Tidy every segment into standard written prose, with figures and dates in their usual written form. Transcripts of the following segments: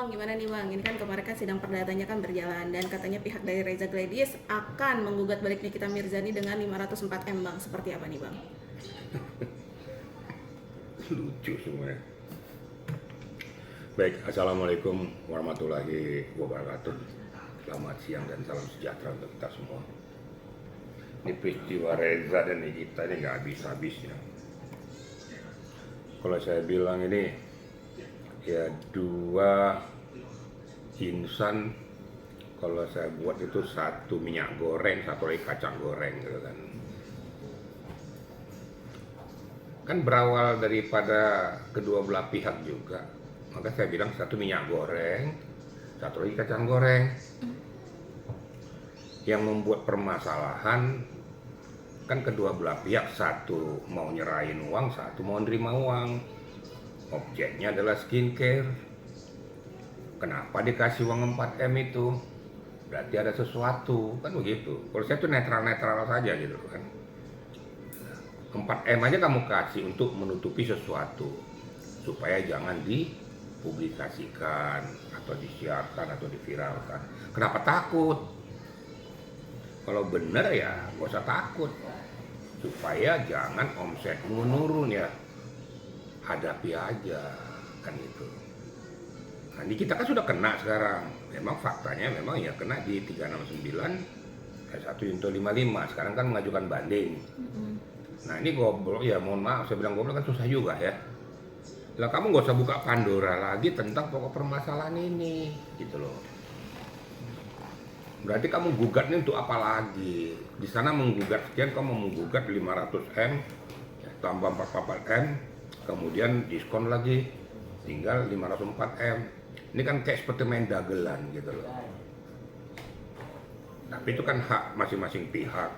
Bang, gimana nih Bang? Ini kan kemarin kan sidang perdatanya kan berjalan dan katanya pihak dari Reza Gladys akan menggugat balik Nikita Mirzani dengan 504 M Bang. Seperti apa nih Bang? Lucu semua ya. Baik, assalamualaikum warahmatullahi wabarakatuh. Selamat siang dan salam sejahtera untuk kita semua. Ini peristiwa Reza dan Nikita ini nggak habis-habisnya. Kalau saya bilang ini ya dua insan, kalau saya buat itu satu minyak goreng, satu lagi kacang goreng gitu kan. Kan berawal daripada kedua belah pihak juga, maka saya bilang satu minyak goreng, satu lagi kacang goreng. Yang membuat permasalahan kan kedua belah pihak, satu mau nyerahin uang, satu mau nerima uang. Objeknya adalah skincare. Kenapa dikasih uang 4M itu? Berarti ada sesuatu, kan begitu. Kalau saya tuh netral-netral saja gitu kan. 4M aja kamu kasih untuk menutupi sesuatu supaya jangan dipublikasikan atau disiarkan atau diviralkan. Kenapa takut? Kalau bener ya gak usah takut, supaya jangan omsetmu menurun ya. Hadapi aja kan itu. Nah, ini kita kan sudah kena sekarang. Memang faktanya memang ya kena di 369 ayat 1 Yunto 55. Sekarang kan mengajukan banding. Nah ini goblok ya, mohon maaf saya bilang goblok kan susah juga ya. Lah kamu gak usah buka Pandora lagi tentang pokok permasalahan ini gitu loh. Berarti kamu gugatnya untuk apa lagi? Di sana menggugat sekian, kamu menggugat 500M ya, tambah 44M, kemudian diskon lagi tinggal 504M. Ini kan kayak seperti main dagelan gitu loh. Tapi itu kan hak masing-masing pihak.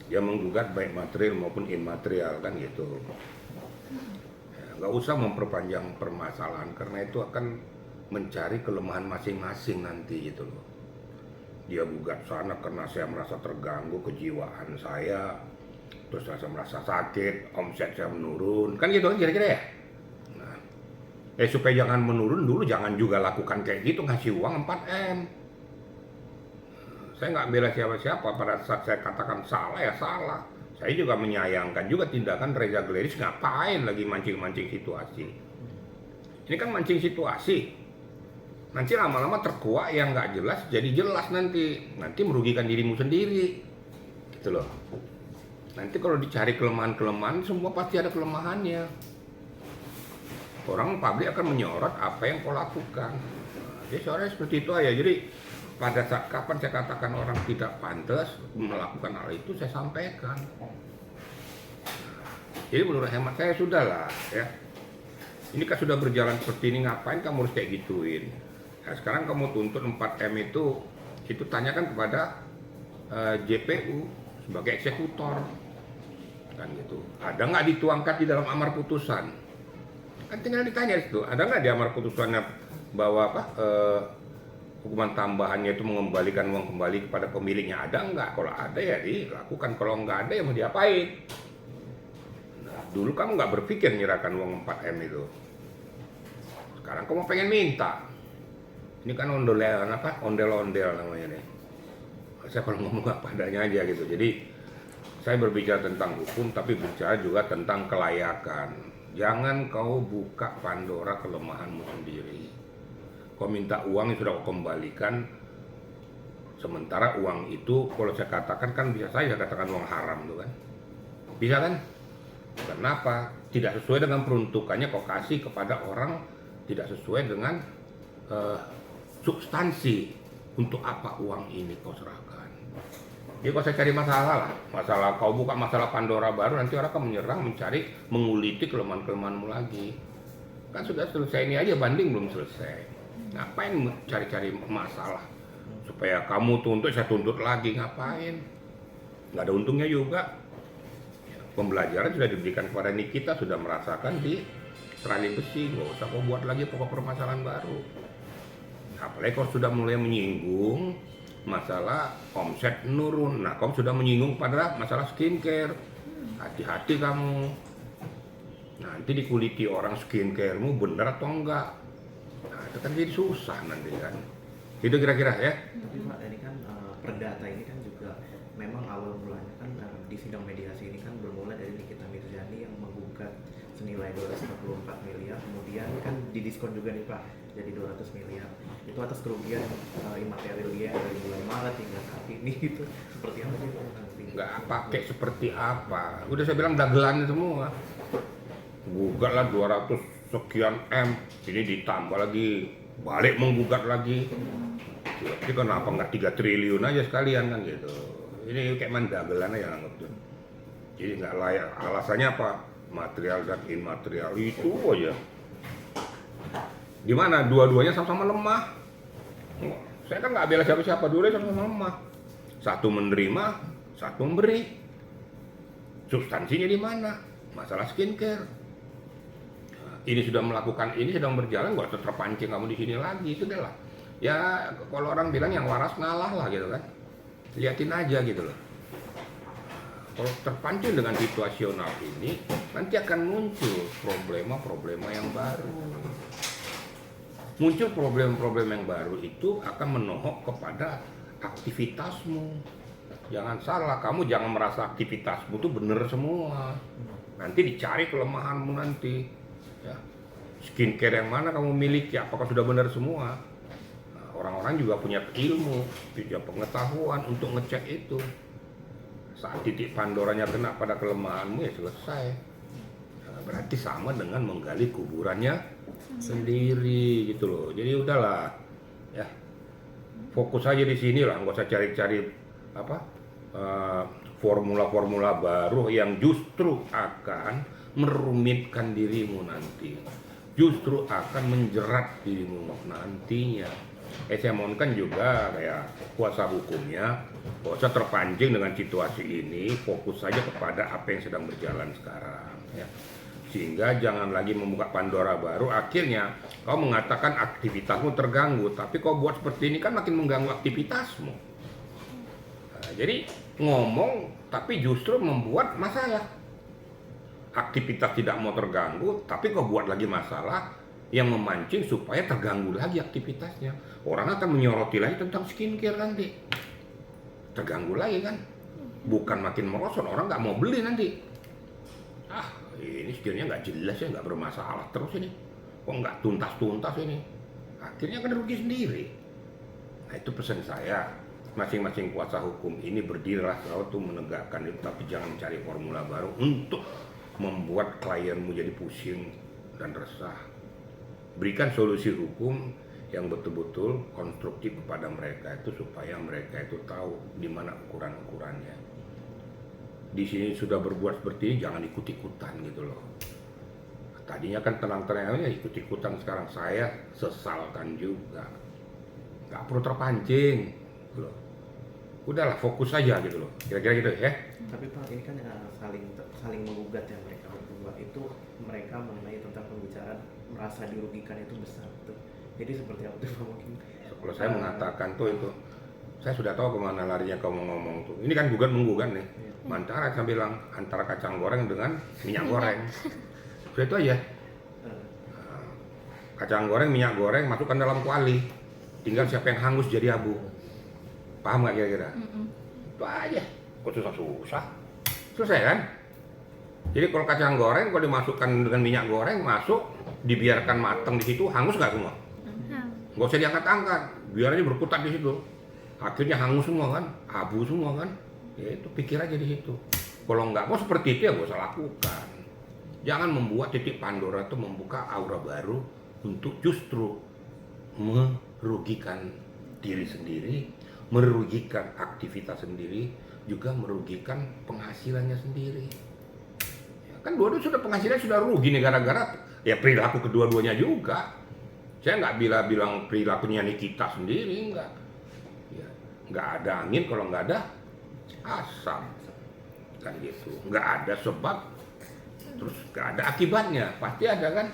Dia menggugat baik material maupun immaterial kan gitu. Ya, nggak usah memperpanjang permasalahan karena itu akan mencari kelemahan masing-masing nanti gitu loh. Dia gugat sana karena saya merasa terganggu kejiwaan saya, terus saya merasa sakit, omset saya menurun, kan gitu kan kira-kira ya. Nah, supaya jangan menurun dulu, jangan juga lakukan kayak gitu, ngasih uang 4M. Saya nggak bela siapa-siapa, pada saat saya katakan salah ya salah. Saya juga menyayangkan juga tindakan Reza Gladys, ngapain lagi mancing-mancing situasi. Ini kan mancing situasi. Nanti lama-lama terkuak yang nggak jelas jadi jelas nanti merugikan dirimu sendiri gitu loh. Nanti kalau dicari kelemahan-kelemahan, semua pasti ada kelemahannya. Orang publik akan menyorot apa yang kau lakukan. Jadi soalnya seperti itu aja. Jadi pada saat kapan saya katakan orang tidak pantas melakukan hal itu, saya sampaikan. Jadi menurut hemat saya sudahlah ya. Ini kan sudah berjalan seperti ini, ngapain kamu harus kayak gituin? Nah, sekarang kamu tuntut 4M itu tanyakan kepada JPU sebagai eksekutor kan gitu. Ada nggak dituangkan di dalam amar putusan? Kan tinggal ditanya itu, ada nggak di amar putusannya bahwa hukuman tambahannya itu mengembalikan uang kembali kepada pemiliknya? Ada nggak? Kalau ada ya dilakukan, kalau nggak ada ya mau diapain? Nah, dulu kamu nggak berpikir menyerahkan uang 4M itu. Sekarang kamu pengen minta. Ini kan ondel-ondel namanya nih. Saya kalau ngomong apa adanya aja gitu. Jadi saya berbicara tentang hukum tapi bicara juga tentang kelayakan. Jangan kau buka Pandora kelemahanmu sendiri. Kau minta uang yang sudah kau kembalikan, sementara uang itu kalau saya katakan kan bisa saya katakan uang haram tuh kan. Bisa kan? Kenapa? Tidak sesuai dengan peruntukannya kau kasih kepada orang, tidak sesuai dengan substansi. Untuk apa uang ini kau serahkan? Jadi kalau saya cari masalah lah, masalah kau buka masalah Pandora baru, nanti orang akan menyerang, mencari, menguliti kelemahan-kelemahanmu lagi. Kan sudah selesai ini aja, banding belum selesai. Ngapain cari-cari masalah? Supaya kamu tuntut, saya tuntut lagi, ngapain? Nggak ada untungnya juga. Pembelajaran sudah diberikan kepada Nikita, sudah merasakan di terali besi, nggak usah kau buat lagi pokok permasalahan baru. Apalagi kalau sudah mulai menyinggung masalah omset menurun, nah kamu sudah menyinggung pada masalah skincare, hati-hati kamu. Nanti dikuliti orang skincaremu bener atau enggak. Nah, itu kan jadi susah nanti kan. Itu kira-kira ya. Tapi Pak, ini kan perdata ini kan juga memang awal mulanya kan di sidang mediasi ini kan bermula dari Nikita Mirzani yang menggugat senilai 244 miliar, kemudian kan didiskon juga nih Pak jadi 200 miliar. Itu atas kerugian imaterial dia dari bulan Maret hingga saat ini itu seperti apa sih Pak nanti? Nggak pakai seperti apa. Udah saya bilang dagelan semua. Gugat lah 200 sekian M, ini ditambah lagi, balik menggugat lagi. Jadi kenapa nggak 3 triliun aja sekalian kan gitu. Ini kayak main dagelan aja anggap tuh. Jadi nggak layak. Alasannya apa? Material dan imaterial itu aja. Di mana dua-duanya sama-sama lemah. Saya kan nggak bela siapa-siapa, dua-duanya sama-sama lemah. Satu menerima, satu memberi. Substansinya di mana? Masalah skincare. Ini sudah melakukan ini, sedang berjalan, nggak usah terpancing kamu di sini lagi, sudah lah. Ya kalau orang bilang yang waras ngalah lah gitu kan. Liatin aja gitu loh. Kalau terpancing dengan situasional ini, nanti akan muncul problema-problema yang baru. Muncul problem-problem yang baru itu akan menohok kepada aktivitasmu. Jangan salah, kamu jangan merasa aktivitasmu itu benar semua. Nanti dicari kelemahanmu nanti. Ya. Skincare yang mana kamu miliki, apakah sudah benar semua? Nah, orang-orang juga punya ilmu, punya pengetahuan untuk ngecek itu. Saat titik Pandoranya kena pada kelemahanmu ya selesai. Nah, berarti sama dengan menggali kuburannya sendiri gitu loh. Jadi udahlah, ya fokus aja di sini lah, nggak usah cari-cari apa formula-formula baru yang justru akan merumitkan dirimu nanti, justru akan menjerat dirimu nantinya. Saya mohonkan juga kayak kuasa hukumnya, nggak usah terpancing dengan situasi ini, fokus saja kepada apa yang sedang berjalan sekarang. Ya. Sehingga jangan lagi membuka Pandora baru, akhirnya kau mengatakan aktivitasmu terganggu, tapi kau buat seperti ini kan makin mengganggu aktivitasmu. Nah, jadi ngomong tapi justru membuat masalah. Aktivitas tidak mau terganggu, tapi kau buat lagi masalah yang memancing supaya terganggu lagi aktivitasnya. Orang akan menyoroti lagi tentang skincare nanti. Terganggu lagi kan. Bukan makin merosot, orang nggak mau beli nanti. Ini skincare nggak jelas ya, nggak bermasalah terus ini. Kok nggak tuntas-tuntas ini. Akhirnya kan rugi sendiri. Nah itu pesan saya. Masing-masing kuasa hukum ini berdirilah selalu tuh menegakkan itu, tapi jangan mencari formula baru untuk membuat klienmu jadi pusing dan resah. Berikan solusi hukum yang betul-betul konstruktif kepada mereka itu supaya mereka itu tahu di mana ukuran-ukurannya. Di sini sudah berbuat seperti ini, jangan ikut-ikutan gitu loh. Tadinya kan tenang-tenang aja, ikut-ikutan, sekarang saya sesalkan juga. Nggak perlu terpancing gitu loh. Udahlah fokus saja gitu loh, kira-kira gitu ya. Tapi Pak, ini kan saling menggugat ya mereka berdua itu, mereka mengenai tentang pembicaraan merasa dirugikan itu besar tuh. Jadi seperti apa tuh Pak mungkin? Kalau saya mengatakan tuh itu, saya sudah tahu kemana larinya kamu ngomong tuh. Ini kan gugat menggugat nih. Antara saya bilang antara kacang goreng dengan minyak goreng. Sudah itu aja. Kacang goreng, minyak goreng masukkan dalam kuali. Tinggal siapa yang hangus jadi abu. Paham nggak kira-kira? Itu aja. Kok susah-susah? Selesai kan? Jadi kalau kacang goreng, kalau dimasukkan dengan minyak goreng, masuk, dibiarkan matang di situ, hangus nggak semua? Nggak usah diangkat-angkat, biar aja berkutat di situ. Akhirnya hangus semua kan, abu semua kan. Ya itu pikir aja di situ. Kalau nggak mau seperti itu ya nggak usah lakukan. Jangan membuat titik Pandora itu membuka aura baru untuk justru merugikan diri sendiri, merugikan aktivitas sendiri, juga merugikan penghasilannya sendiri. Ya, kan dua-dua sudah penghasilan sudah rugi nih gara-gara ya perilaku kedua-duanya juga. Saya nggak bilang perilakunya Nikita sendiri, enggak. Ya, nggak ada angin kalau nggak ada asap, kan gitu. Nggak ada sebab, terus nggak ada akibatnya, pasti ada kan.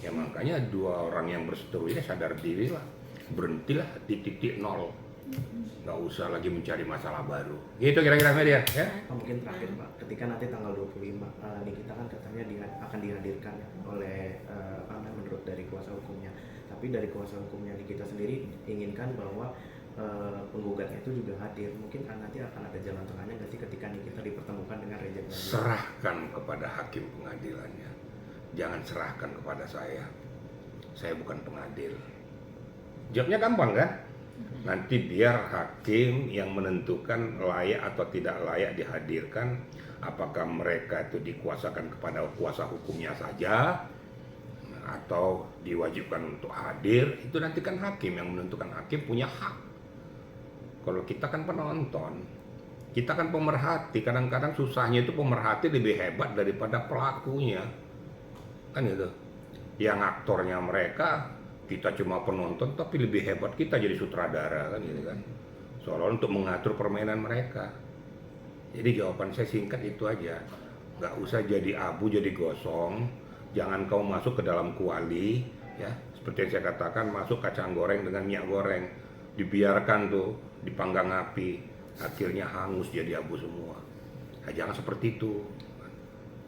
Ya makanya dua orang yang berseteru ini sadar diri lah, berhentilah di titik nol. Nggak usah lagi mencari masalah baru. Gitu kira-kira media ya. Mungkin terakhir Pak, ketika nanti tanggal 25 Nikita kan katanya akan dihadirkan ya oleh menurut dari kuasa hukumnya. Tapi dari kuasa hukumnya di kita sendiri inginkan bahwa penggugatnya itu juga hadir. Mungkin nanti akan ada jalan tengahnya nggak sih ketika kita dipertemukan dengan Reza Gladius? Serahkan kepada hakim pengadilannya, jangan serahkan kepada saya. Saya bukan pengadil. Jawabnya gampang kan? Nanti biar hakim yang menentukan layak atau tidak layak dihadirkan. Apakah mereka itu dikuasakan kepada kuasa hukumnya saja atau diwajibkan untuk hadir, itu nanti kan hakim yang menentukan. Hakim punya hak. Kalau kita kan penonton, kita kan pemerhati. Kadang-kadang susahnya itu pemerhati lebih hebat daripada pelakunya, kan itu. Yang aktornya mereka, kita cuma penonton, tapi lebih hebat kita jadi sutradara, kan gitu kan. Soalnya untuk mengatur permainan mereka. Jadi jawaban saya singkat itu aja. Nggak usah jadi abu jadi gosong. Jangan kau masuk ke dalam kuali, ya. Seperti yang saya katakan, masuk kacang goreng dengan minyak goreng, dibiarkan tuh dipanggang api, akhirnya hangus jadi abu semua. Nah, jangan seperti itu.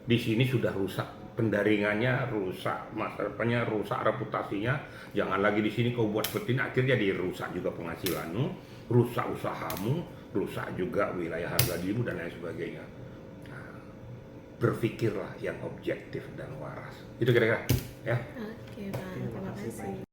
Di sini sudah rusak pendaringannya, rusak masalahnya, rusak reputasinya. Jangan lagi di sini kau buat seperti ini, akhirnya jadi rusak juga penghasilanmu, rusak usahamu, rusak juga wilayah harga dirimu dan lain sebagainya. Nah, berpikirlah yang objektif dan waras. Itu kira-kira, ya. Oke, Bang. Terima kasih.